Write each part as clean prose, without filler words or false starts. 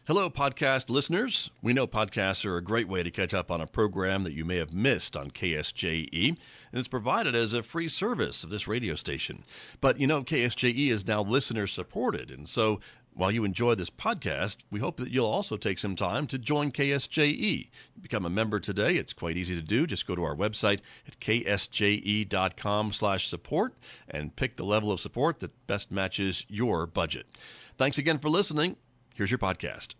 Hello, podcast listeners. We know podcasts are a great way to catch up on a program that you may have missed on KSJE, and it's provided as a free service of this radio station. But KSJE is now listener-supported, and so while you enjoy this podcast, we hope that you'll also take some time to join KSJE. Become a member today. It's quite easy to do. Just go to our website at ksje.com/support and pick the level of support that best matches your budget. Thanks again for listening. Here's your podcast.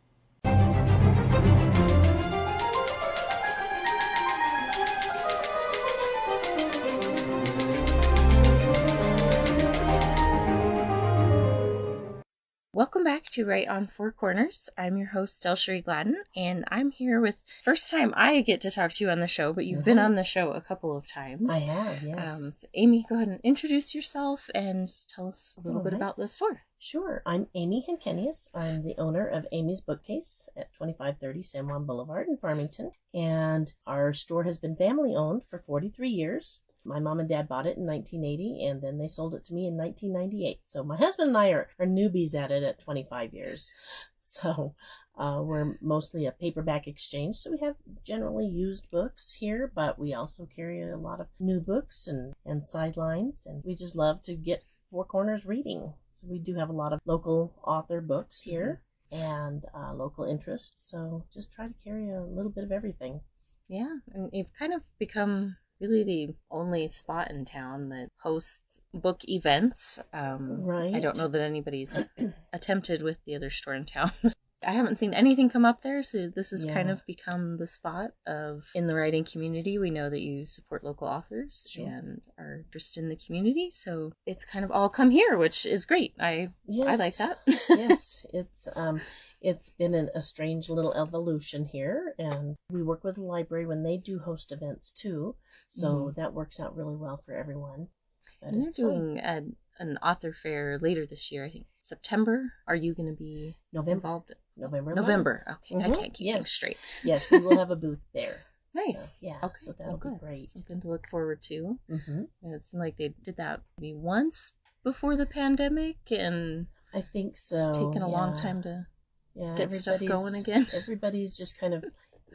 Welcome back to Right on Four Corners. I'm your host, DelSheree Gladden, and I'm here with, first time I get to talk to you on the show, but you've been on the show a couple of times. I have, yes. So Amy, go ahead and introduce yourself and tell us a little bit about the store. Sure. I'm Amy Henkenius. I'm the owner of Amy's Bookcase at 2530 San Juan Boulevard in Farmington, and our store has been family owned for 43 years. My mom and dad bought it in 1980, and then they sold it to me in 1998. So my husband and I are newbies at it at 25 years. So we're mostly a paperback exchange. So we have generally used books here, but we also carry a lot of new books and sidelines. And we just love to get Four Corners reading. So we do have a lot of local author books here and local interests. So just try to carry a little bit of everything. Yeah, and you've kind of become really the only spot in town that hosts book events. Right. I don't know that anybody's attempted with the other store in town. I haven't seen anything come up there, so this has kind of become the spot of, in the writing community, we know that you support local authors and are interested in the community, so it's kind of all come here, which is great. I like that. Yes, it's been a strange little evolution here, and we work with the library when they do host events too, so that works out really well for everyone. But and they're doing an author fair later this year, I think September. Are you going to be involved? November. Okay, I can't keep things straight. Yes, we will have a booth there. Nice. So, okay. So that'll be great. Something to look forward to. And it seemed like they did that maybe once before the pandemic, and I think so. It's taken a long time to get stuff going again. Everybody's just kind of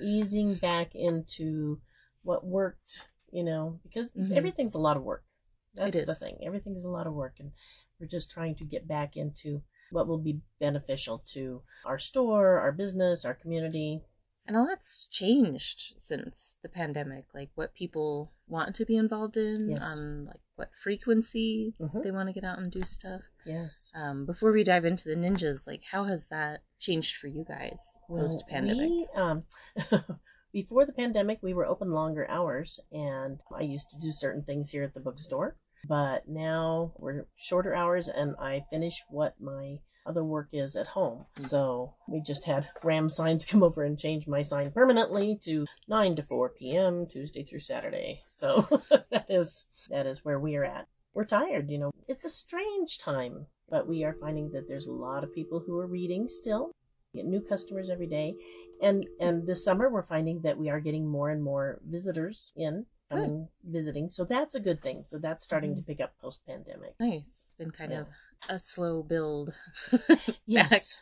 easing back into what worked, because everything's a lot of work. That's the thing. Everything is a lot of work, and we're just trying to get back into what will be beneficial to our store, our business, our community. And a lot's changed since the pandemic, like what people want to be involved in, like what frequency they want to get out and do stuff. Yes. Before we dive into the ninjas, like how has that changed for you guys post-pandemic? Before the pandemic, we were open longer hours, and I used to do certain things here at the bookstore. But now we're shorter hours, and I finish what my other work is at home. So we just had Ram Signs come over and change my sign permanently to 9 to 4 p.m. Tuesday through Saturday. So that is where we are at. We're tired, It's a strange time, but we are finding that there's a lot of people who are reading still. We get new customers every day. And this summer we're finding that we are getting more and more visitors coming visiting. So that's a good thing. So that's starting to pick up post-pandemic. Nice. It's been kind of a slow build. Yes.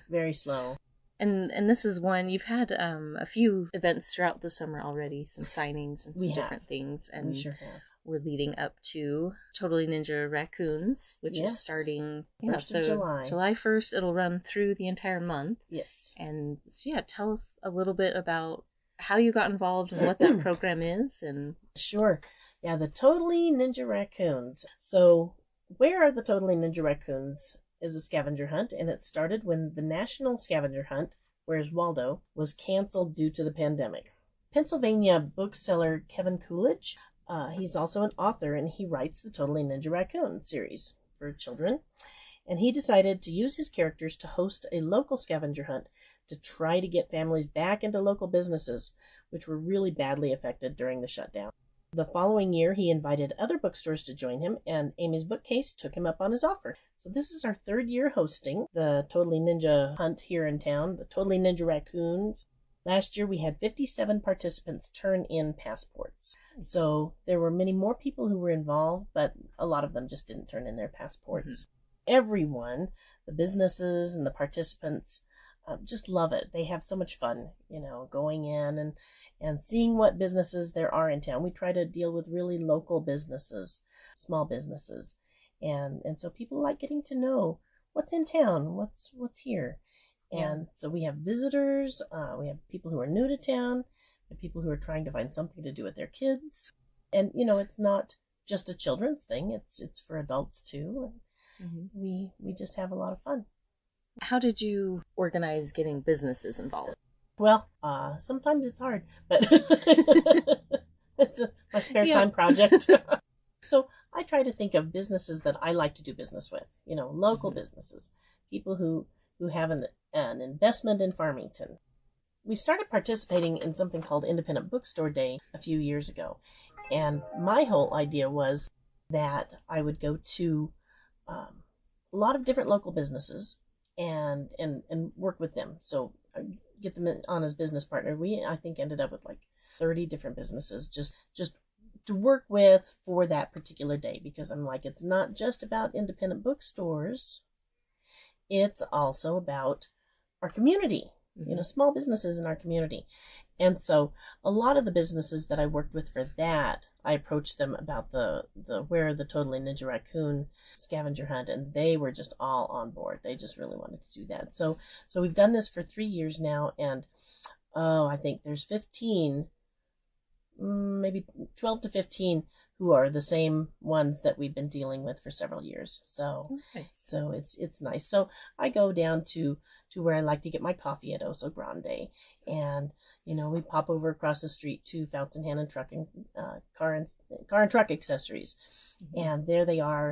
Very slow. And this is one, you've had a few events throughout the summer already, some signings and some different things. And we sure have. We're leading up to Totally Ninja Raccoons, which is starting 1st of July. July 1st. It'll run through the entire month. Yes. And so, tell us a little bit about how you got involved and what that program is. And Sure. Yeah, the Totally Ninja Raccoons. So where are the Totally Ninja Raccoons is a scavenger hunt, and it started when the National Scavenger Hunt, Where's Waldo, was canceled due to the pandemic. Pennsylvania bookseller Kevin Coolidge, he's also an author, and he writes the Totally Ninja Raccoon series for children. And he decided to use his characters to host a local scavenger hunt to try to get families back into local businesses, which were really badly affected during the shutdown. The following year, he invited other bookstores to join him, and Amy's Bookcase took him up on his offer. So this is our third year hosting the Totally Ninja Hunt here in town, the Totally Ninja Raccoons. Last year, we had 57 participants turn in passports. So there were many more people who were involved, but a lot of them just didn't turn in their passports. Everyone, the businesses and the participants, just love it. They have so much fun, going in and seeing what businesses there are in town. We try to deal with really local businesses, small businesses. And so people like getting to know what's in town, what's here. And so we have visitors, we have people who are new to town, the people who are trying to find something to do with their kids. And, it's not just a children's thing, it's for adults too. And we just have a lot of fun. How did you organize getting businesses involved? Well, sometimes it's hard, but it's my spare time project. So I try to think of businesses that I like to do business with, local businesses, people who have an investment in Farmington. We started participating in something called Independent Bookstore Day a few years ago. And my whole idea was that I would go to a lot of different local businesses and work with them. So I get them on as business partner. I think ended up with like 30 different businesses just to work with for that particular day, because I'm like, it's not just about independent bookstores. It's also about our community, small businesses in our community. And so a lot of the businesses that I worked with for that, I approached them about the Totally Ninja Raccoon scavenger hunt, and they were just all on board. They just really wanted to do that. So we've done this for 3 years now, and I think there's 15, maybe 12 to 15 who are the same ones that we've been dealing with for several years. So it's nice. So I go down to where I like to get my coffee at Oso Grande, and we pop over across the street to Fountain Hand and Truck and car and truck accessories, and there they are,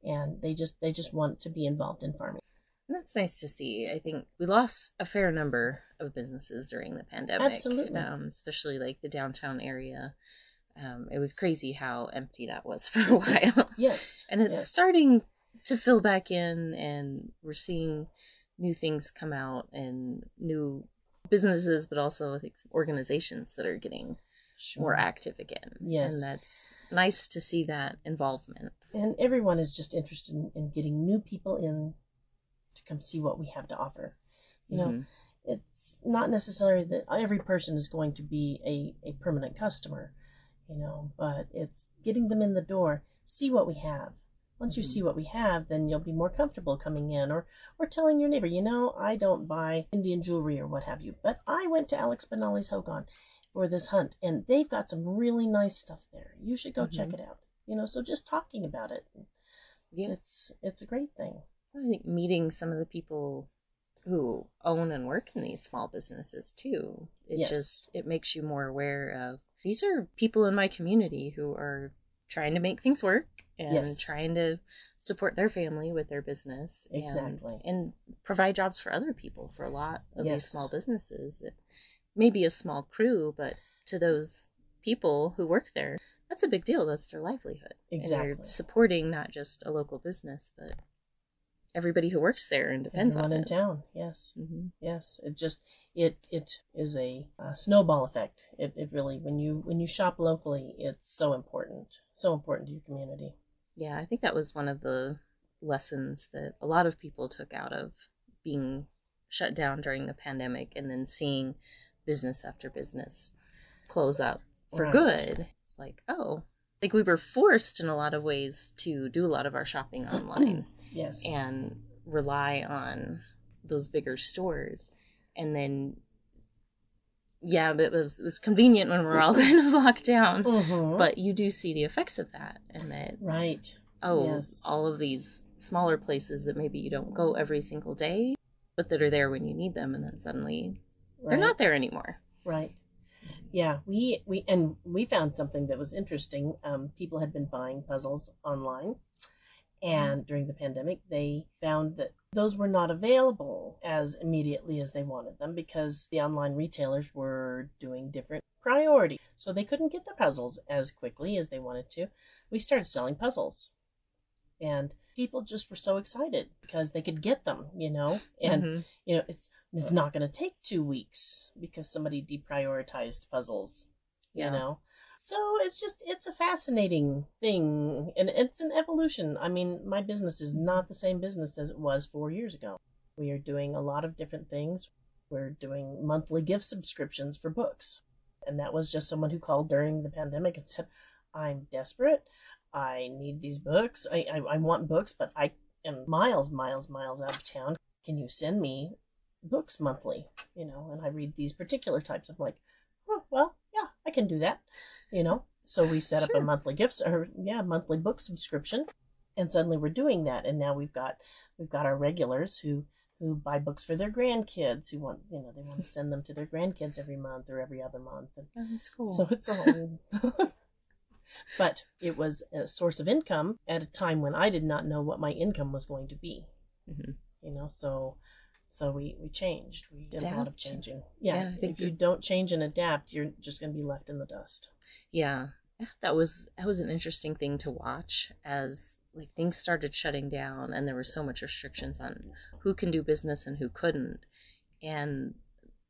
and they just want to be involved in farming. That's nice to see. I think we lost a fair number of businesses during the pandemic. Absolutely. Especially like the downtown area. It was crazy how empty that was for a while. Yes. And it's starting to fill back in, and we're seeing new things come out and new businesses, but also I think some organizations that are getting more active again. Yes. And that's nice to see that involvement. And everyone is just interested in getting new people in to come see what we have to offer. It's not necessarily that every person is going to be a permanent customer, but it's getting them in the door, see what we have. Once you see what we have, then you'll be more comfortable coming in or telling your neighbor, I don't buy Indian jewelry or what have you, but I went to Alex Benally's Hogan for this hunt, and they've got some really nice stuff there. You should go check it out. So just talking about it, it's a great thing. I think meeting some of the people who own and work in these small businesses too, it makes you more aware of, these are people in my community who are trying to make things work and trying to support their family with their business. And provide jobs for other people. For a lot of these small businesses, it may be a small crew, but to those people who work there, that's a big deal. That's their livelihood. Exactly. And you're supporting not just a local business, but everybody who works there and depends on it. Everyone in town, yes. Yes, it is a snowball effect. It really, when you shop locally, it's so important to your community. Yeah, I think that was one of the lessons that a lot of people took out of being shut down during the pandemic, and then seeing business after business close up for good. It's like, I think we were forced in a lot of ways to do a lot of our shopping online. Yes. And rely on those bigger stores. And then, but it was convenient when we're all kind of locked down. But you do see the effects of that. And that, all of these smaller places that maybe you don't go every single day, but that are there when you need them. And then suddenly they're not there anymore. Right. Yeah, we found something that was interesting. People had been buying puzzles online. And during the pandemic, they found that those were not available as immediately as they wanted them, because the online retailers were doing different priority. So they couldn't get the puzzles as quickly as they wanted to. We started selling puzzles. And people just were so excited because they could get them, And, it's not going to take 2 weeks because somebody deprioritized puzzles, So it's a fascinating thing, and it's an evolution. I mean, my business is not the same business as it was 4 years ago. We are doing a lot of different things. We're doing monthly gift subscriptions for books. And that was just someone who called during the pandemic and said, I'm desperate. I need these books. I want books, but I am miles out of town. Can you send me books monthly? And I read these particular types. I'm like, oh, well, yeah, I can do that. So we set up a monthly monthly book subscription, and suddenly we're doing that. And now we've got our regulars who buy books for their grandkids, who want, they want to send them to their grandkids every month or every other month. And that's cool. so it's all, but it was a source of income at a time when I did not know what my income was going to be. So we changed. We did a lot of changing. Yeah, if you don't change and adapt, you're just going to be left in the dust. Yeah. That was an interesting thing to watch as things started shutting down and there were so much restrictions on who can do business and who couldn't. And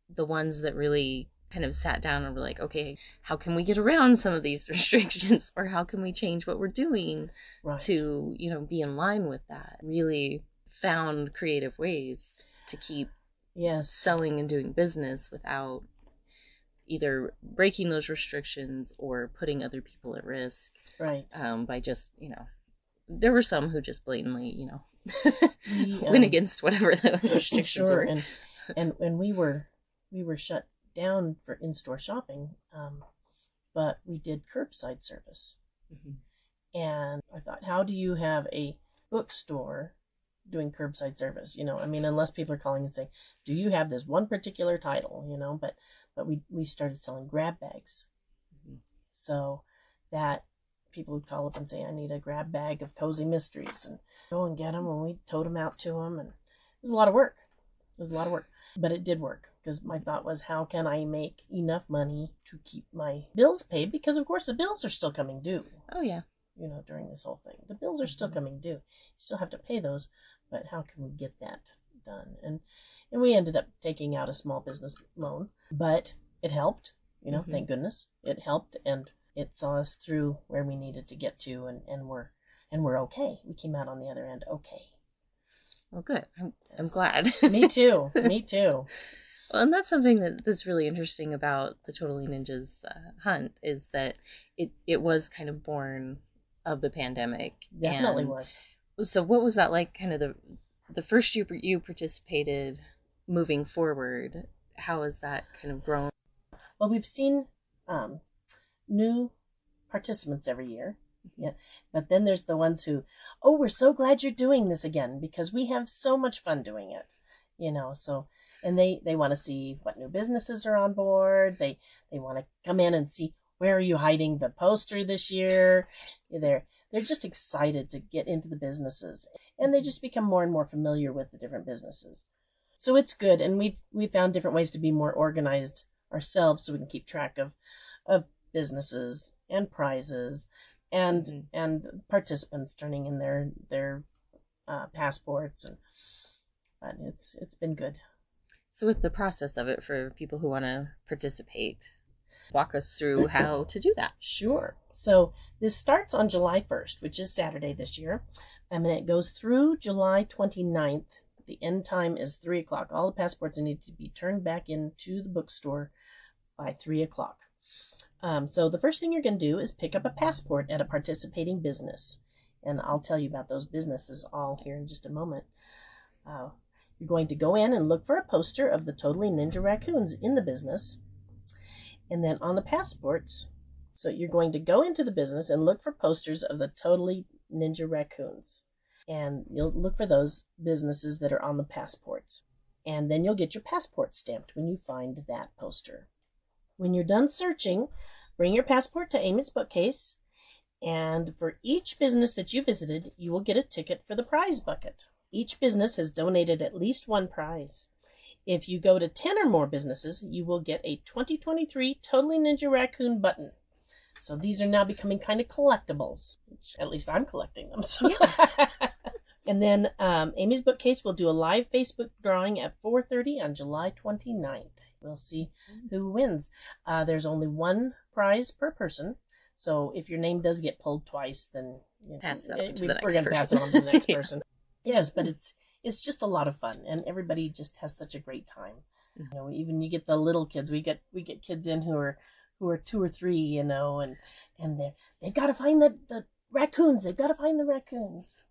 the ones that really kind of sat down and were like, okay, how can we get around some of these restrictions, or how can we change what we're doing to, be in line with that? Really found creative ways to keep selling and doing business without either breaking those restrictions or putting other people at risk. Right. By just, there were some who just blatantly, went against whatever the restrictions were. And we were shut down for in-store shopping, but we did curbside service. Mm-hmm. And I thought, how do you have a bookstore doing curbside service? Unless people are calling and saying, do you have this one particular title? But we started selling grab bags. Mm-hmm. So that people would call up and say, I need a grab bag of cozy mysteries, and go and get them, and we towed them out to them. And it was a lot of work. But it did work, because my thought was, how can I make enough money to keep my bills paid? Because, of course, the bills are still coming due. Oh, yeah. During this whole thing. The bills are still coming due. You still have to pay those, but how can we get that done? And we ended up taking out a small business loan, but it helped, mm-hmm. Thank goodness. It helped, and it saw us through where we needed to get to, and we're okay. We came out on the other end okay. Well, good. I'm glad. Me too. Well, and that's something that's really interesting about the Totally Ninjas hunt, is that it was kind of born of the pandemic. Definitely was. So what was that like, kind of the first year you participated, moving forward? How has that kind of grown? Well, we've seen new participants every year. Yeah, but then there's the ones who, we're so glad you're doing this again, because we have so much fun doing it, so, and they want to see what new businesses are on board. They want to come in and see, where are you hiding the poster this year? They're just excited to get into the businesses, and they just become more and more familiar with the different businesses. So it's good, and we've found different ways to be more organized ourselves, so we can keep track of businesses and prizes, and mm-hmm. and participants turning in their passports, but it's been good. So with the process of it, for people who want to participate, walk us through how to do that. Sure. So this starts on July 1st, which is Saturday this year, and it goes through July 29th. The end time is 3 o'clock. All the passports need to be turned back into the bookstore by 3 o'clock. So the first thing you're going to do is pick up a passport at a participating business. And I'll tell you about those businesses all here in just a moment. You're going to go in and look for a poster of the Totally Ninja Raccoons in the business. And then on the passports, so you're going to go into the business and look for posters of the Totally Ninja Raccoons. And you'll look for those businesses that are on the passports. And then you'll get your passport stamped when you find that poster. When you're done searching, bring your passport to Amy's Bookcase, and for each business that you visited, you will get a ticket for the prize bucket. Each business has donated at least one prize. If you go to 10 or more businesses, you will get a 2023 Totally Ninja Raccoon button. So these are now becoming kind of collectibles, which at least I'm collecting them. So. And then Amy's Bookcase will do a live Facebook drawing at 4:30 on July 29th. We'll see who wins. There's only one prize per person. So if your name does get pulled twice, then pass that on to we're going to pass it on to the next person. Yes, but it's just a lot of fun, and everybody just has such a great time. You know, even you get the little kids. We get kids in who are 2 or 3, you know, and they've got to find the raccoons. They've got to find the raccoons.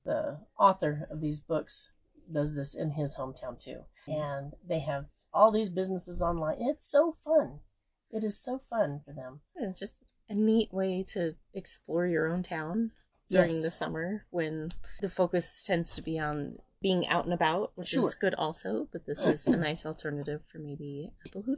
The author of these books does this in his hometown too, and they have all these businesses online. It's so fun. It is so fun for them. It's just a neat way to explore your own town during the summer, when the focus tends to be on being out and about, which is good also, but this is a nice alternative for maybe people who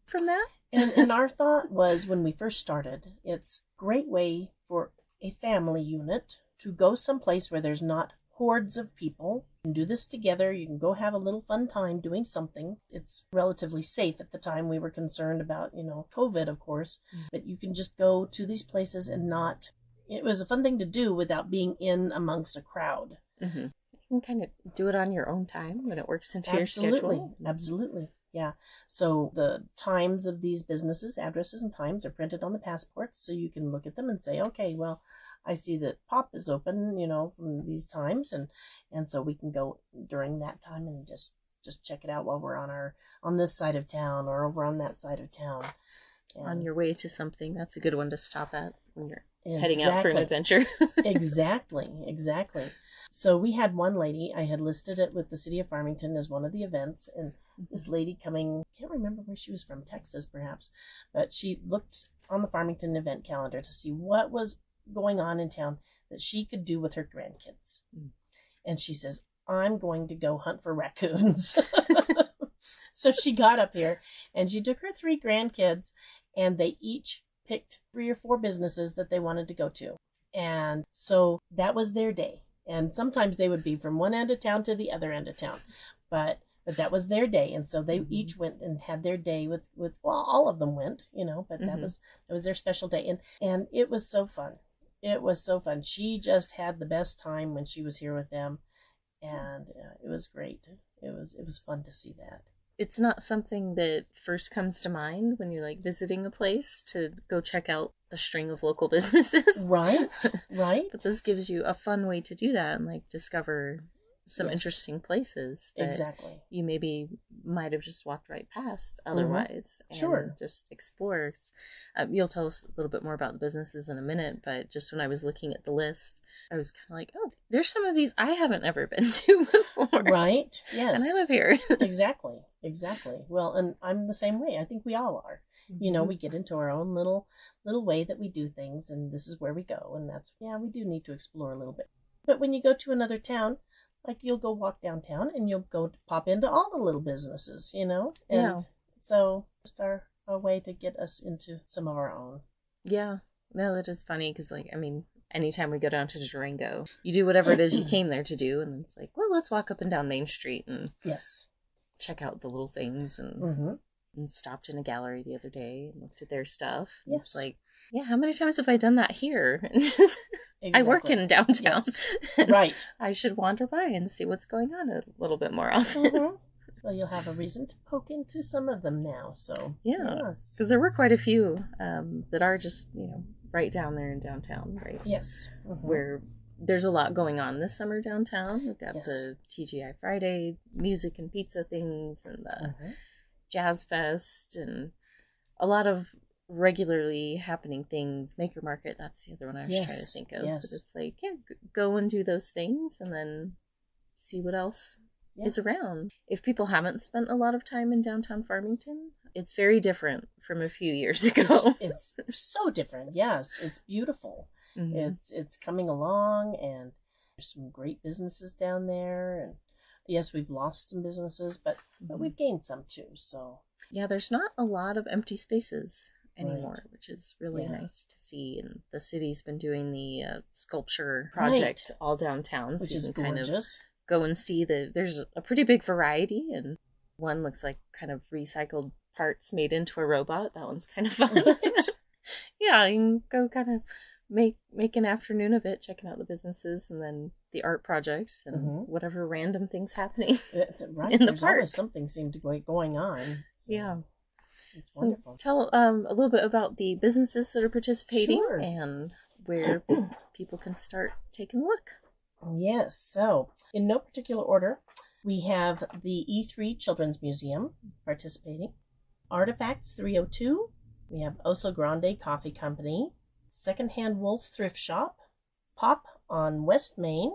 from that. And our thought was, when we first started, it's a great way for a family unit to go someplace where there's not hordes of people. You can do this together. You can go have a little fun time doing something. It's relatively safe. At the time, we were concerned about, you know, COVID, of course, but you can just go to these places and not... It was a fun thing to do without being in amongst a crowd. Mm-hmm. You can kind of do it on your own time when it works into your schedule. Absolutely. Yeah. So the times of these businesses, addresses and times, are printed on the passports, so you can look at them and say, okay, well, I see that Pop is open, you know, from these times, and so we can go during that time and just check it out while we're on this side of town or over on that side of town. And on your way to something, that's a good one to stop at when you're heading out for an adventure. Exactly. So we had one lady, I had listed it with the city of Farmington as one of the events, and this lady coming, I can't remember where she was from, Texas perhaps, but she looked on the Farmington event calendar to see what was going on in town that she could do with her grandkids. And she says, I'm going to go hunt for raccoons. So she got up here and she took her 3 grandkids, and they each picked 3 or 4 businesses that they wanted to go to. And so that was their day. And sometimes they would be from one end of town to the other end of town. But that was their day. And so they each went and had their day with well, all of them went, you know, but that was their special day. And it was so fun. It was so fun. She just had the best time when she was here with them. And it was great. It was fun to see that. It's not something that first comes to mind when you're like visiting a place to go check out a string of local businesses. Right. But this gives you a fun way to do that and like discover some interesting places that you maybe might have just walked right past otherwise. And just explore. You'll tell us a little bit more about the businesses in a minute, but just when I was looking at the list, I was kind of like, oh, there's some of these I haven't ever been to before. Right. Yes. And I live here. Exactly. Well, and I'm the same way. I think we all are. You know, we get into our own little way that we do things, and this is where we go. And that's, we do need to explore a little bit. But when you go to another town, like you'll go walk downtown and you'll go pop into all the little businesses, you know? And so just our way to get us into some of our own. Yeah. No, that is funny because, like, I mean, anytime we go down to Durango, you do whatever it is you came there to do. And it's like, well, let's walk up and down Main Street and check out the little things. And stopped in a gallery the other day and looked at their stuff. Yes. It's like, how many times have I done that here? I work in downtown. Yes. Right. I should wander by and see what's going on a little bit more often. So you'll have a reason to poke into some of them now. So because there were quite a few that are just, you know, right down there in downtown, right? Yes. Where there's a lot going on this summer downtown. We've got the TGI Friday music and pizza things and the Jazz Fest and a lot of regularly happening things. Maker Market, that's the other one I was trying to think of. But it's like, go and do those things and then see what else is around. If people haven't spent a lot of time in downtown Farmington, it's very different from a few years ago. It's so different. Yes, it's beautiful. It's coming along, and there's some great businesses down there, and yes, we've lost some businesses, but we've gained some too. So there's not a lot of empty spaces anymore, which is really nice to see. And the city's been doing the sculpture project all downtown, which is kind gorgeous. of go and see there's a pretty big variety, and one looks like kind of recycled parts made into a robot. That one's kind of fun. You can go kind of make an afternoon of it, checking out the businesses and then the art projects and whatever random things happening in the There's park. Always something seemed to be going on. So it's wonderful. Tell a little bit about the businesses that are participating and where people can start taking a look. Yes, so in no particular order, we have the E3 Children's Museum participating, Artifacts 302, we have Oso Grande Coffee Company, Secondhand Wolf Thrift Shop, Pop on West Main,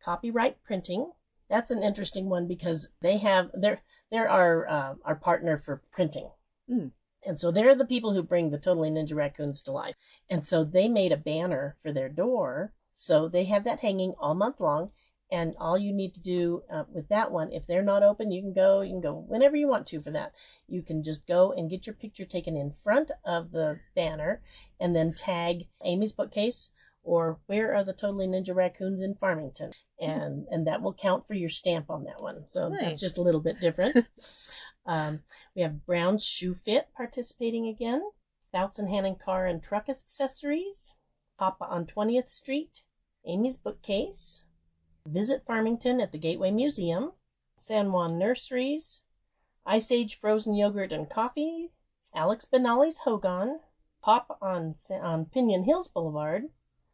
Copyright Printing. That's an interesting one because they're our partner for printing. Mm. And so they're the people who bring the Totally Ninja Raccoons to life. And so they made a banner for their door. So they have that hanging all month long. And all you need to do with that one, if they're not open, you can go whenever you want to for that. You can just go and get your picture taken in front of the banner and then tag Amy's Bookcase or where are the Totally Ninja Raccoons in Farmington. And that will count for your stamp on that one. So Nice. That's just a little bit different. We have Brown's Shoe Fit participating again. Bouts and Hand Car and Truck Accessories. Papa on 20th Street. Amy's Bookcase. Visit Farmington at the Gateway Museum. San Juan Nurseries. Ice Age Frozen Yogurt and Coffee. Alex Benally's Hogan. Pop on Pinion Hills Boulevard.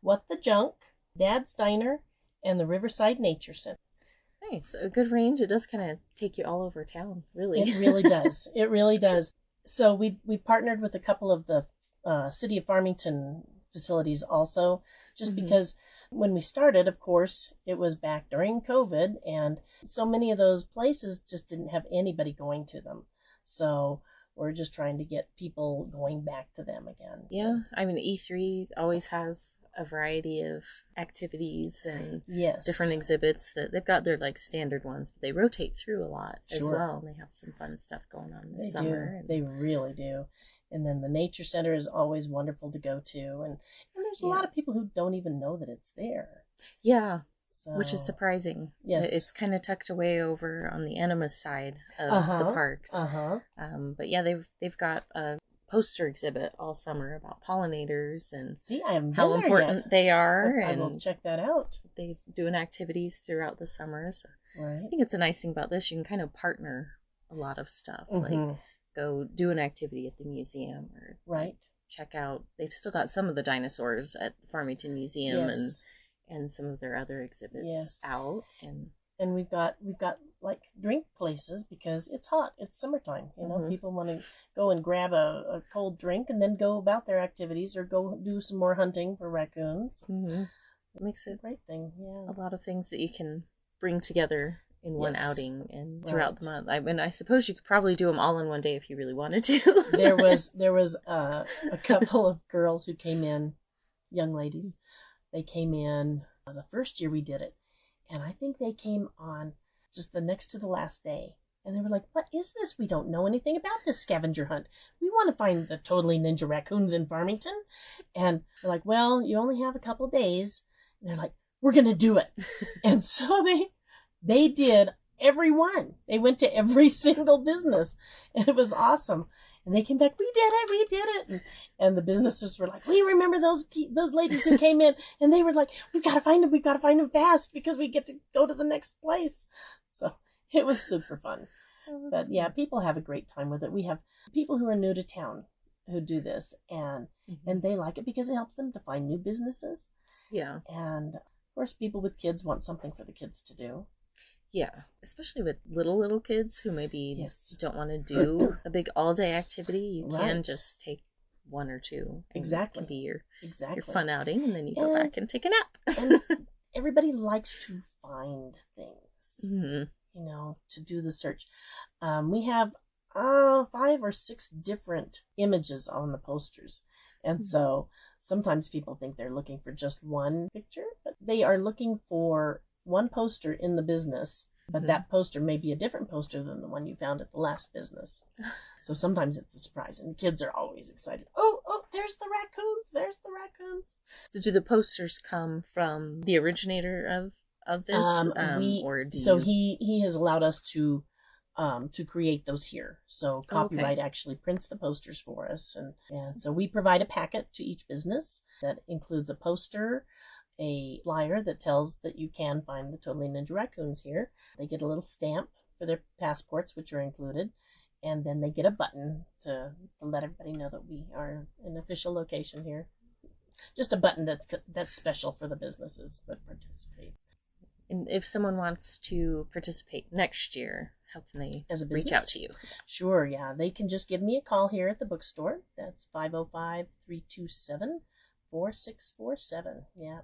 What the Junk. Dad's Diner. And the Riverside Nature Center. Nice. A good range. It does kind of take you all over town, really. It really does. It really does. So we partnered with a couple of the City of Farmington facilities also, just because when we started, of course, it was back during COVID, and so many of those places just didn't have anybody going to them. So we're just trying to get people going back to them again. Yeah. I mean, E3 always has a variety of activities and different exhibits that they've got their like standard ones, but they rotate through a lot as well. And they have some fun stuff going on this summer. They really do. And then the Nature Center is always wonderful to go to. And there's a lot of people who don't even know that it's there. Yeah. So, which is surprising. Yes. It's kind of tucked away over on the Animas side of the parks. But yeah, they've got a poster exhibit all summer about pollinators and how important they are. I will check that out. They doing activities throughout the summer. So right. I think it's a nice thing about this. You can kind of partner a lot of stuff. Like go do an activity at the museum or like, check out. They've still got some of the dinosaurs at the Farmington Museum and some of their other exhibits out. And we've got like drink places because it's hot. It's summertime. You know, people want to go and grab a cold drink and then go about their activities or go do some more hunting for raccoons. It makes it a great thing. Yeah, a lot of things that you can bring together in one outing and throughout the month. I mean, I suppose you could probably do them all in one day if you really wanted to. there was a couple of girls who came in, young ladies. They came in the first year we did it, and I think they came on just the next to the last day. And they were like, what is this? We don't know anything about this scavenger hunt. We want to find the Totally Ninja Raccoons in Farmington. And they're like, well, you only have a couple days. And they're like, we're going to do it. And so they did every one. They went to every single business. And it was awesome. And they came back, we did it. And the businesses were like, we remember those ladies who came in. And they were like, we've got to find them fast because we get to go to the next place. So it was super fun. But yeah, people have a great time with it. We have people who are new to town who do this and they like it because it helps them to find new businesses. Yeah. And of course, people with kids want something for the kids to do. Yeah, especially with little kids who maybe don't want to do a big all-day activity. You can just take one or two. Exactly. It can be your fun outing, and then you go back and take a nap. And everybody likes to find things, you know, to do the search. We have 5 or 6 different images on the posters. And so sometimes people think they're looking for just one picture, but they are looking for one poster in the business, but that poster may be a different poster than the one you found at the last business. So sometimes it's a surprise, and the kids are always excited. Oh, there's the raccoons. So do the posters come from the originator of this? So he has allowed us to create those here. So Copyright actually prints the posters for us. And so we provide a packet to each business that includes a poster, a flyer that tells that you can find the Totally Ninja Raccoons here. They get a little stamp for their passports, which are included, and then they get a button to let everybody know that we are an official location here. Just a button that's special for the businesses that participate. And if someone wants to participate next year, how can they reach out to you? Sure, yeah. They can just give me a call here at the bookstore. That's 505-327-4647. Yeah.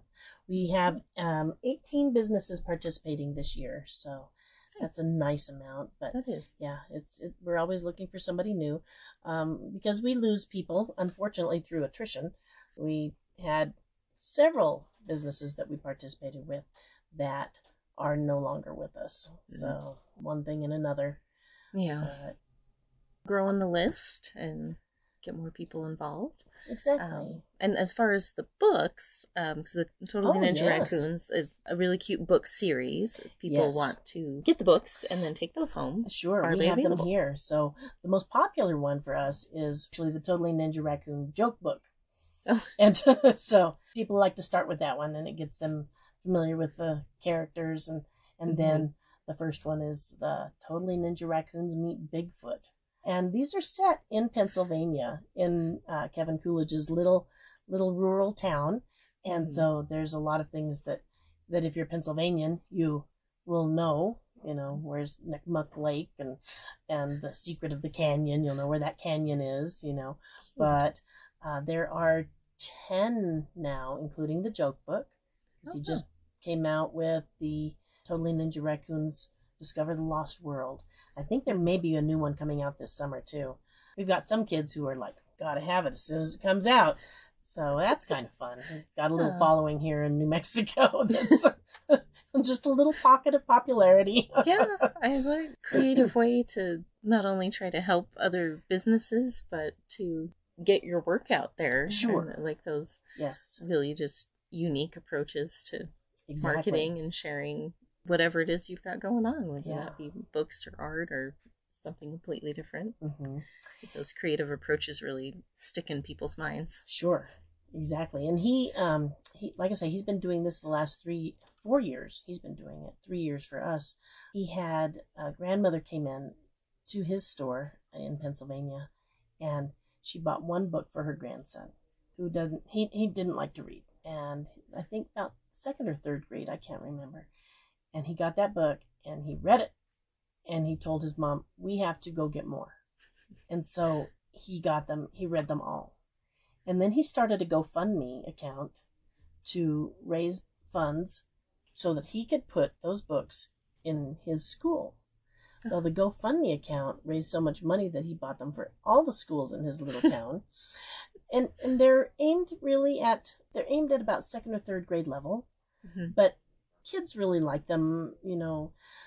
We have 18 businesses participating this year, so that's a nice amount. But that is. Yeah, we're always looking for somebody new because we lose people, unfortunately, through attrition. We had several businesses that we participated with that are no longer with us. So one thing and another. Yeah. Growing the list and get more people involved. Exactly. And as far as the books, because the Totally Ninja Raccoons is a really cute book series. If people want to get the books and then take those home. Sure, we have them here. So the most popular one for us is actually the Totally Ninja Raccoon joke book. Oh. And so people like to start with that one, and it gets them familiar with the characters. And then the first one is the Totally Ninja Raccoons Meet Bigfoot. And these are set in Pennsylvania, in Kevin Coolidge's little rural town. And so there's a lot of things that if you're Pennsylvanian, you will know, where's Necmuck Lake and the secret of the canyon. You'll know where that canyon is, But there are 10 now, including the joke book. Because he just came out with the Totally Ninja Raccoons Discover the Lost World. I think there may be a new one coming out this summer, too. We've got some kids who are like, gotta have it as soon as it comes out. So that's kind of fun. It's got a little following here in New Mexico. That's just a little pocket of popularity. Yeah, I like a creative way to not only try to help other businesses, but to get your work out there. Sure. And like those really just unique approaches to marketing and sharing whatever it is you've got going on, whether that be books or art or something completely different. Those creative approaches really stick in people's minds. Sure, exactly. And he like I say, he's been doing this the last 4 years. He's been doing it 3 years for us. He had a grandmother came in to his store in Pennsylvania, and she bought one book for her grandson, who he didn't like to read, and I think about second or third grade, I can't remember. And he got that book and he read it, and he told his mom, we have to go get more. And so he read them all. And then he started a GoFundMe account to raise funds so that he could put those books in his school. Well, the GoFundMe account raised so much money that he bought them for all the schools in his little town. And they're aimed at about second or third grade level, but kids really like them.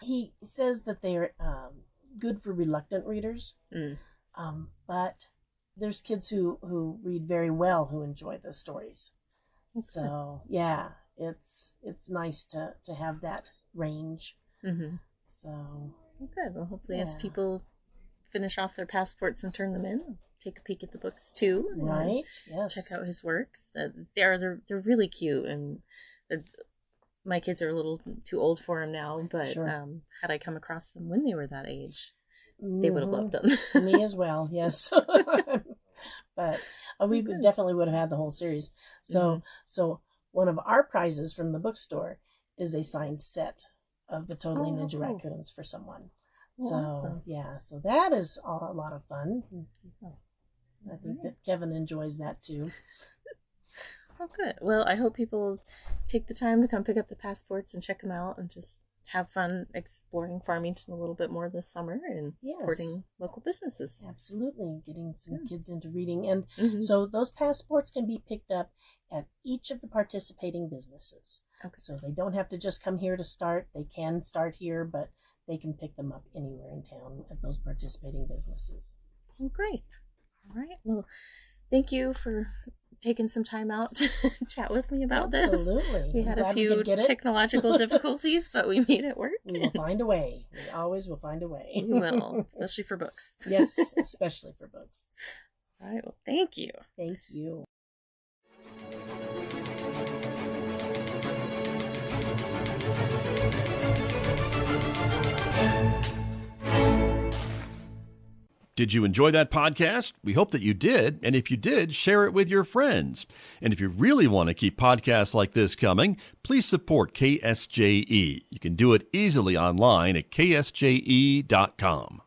He says that they're good for reluctant readers, but there's kids who read very well who enjoy the stories. Okay. So yeah, it's nice to have that range. So good. Well, hopefully as people finish off their passports and turn them in, take a peek at the books too. Right. Yes. Check out his works. They're really cute, and my kids are a little too old for them now. But had I come across them when they were that age, they would have loved them. Me as well. Yes. But we definitely would have had the whole series. So one of our prizes from the bookstore is a signed set of the Totally Ninja Raccoons for someone. So awesome. So that is a lot of fun. I think that Kevin enjoys that too. Oh, good. Well, I hope people take the time to come pick up the passports and check them out and just have fun exploring Farmington a little bit more this summer and supporting local businesses. Absolutely. Getting some kids into reading. And so those passports can be picked up at each of the participating businesses. Okay. So they don't have to just come here to start. They can start here, but they can pick them up anywhere in town at those participating businesses. Well, great. All right. Well, thank you for taking some time out to chat with me about this. Absolutely. We had a few technological difficulties, but we made it work. We will find a way. We always will find a way. We will, especially for books. Yes, especially for books. All right. Well, thank you. Thank you. Did you enjoy that podcast? We hope that you did. And if you did, share it with your friends. And if you really want to keep podcasts like this coming, please support KSJE. You can do it easily online at ksje.com.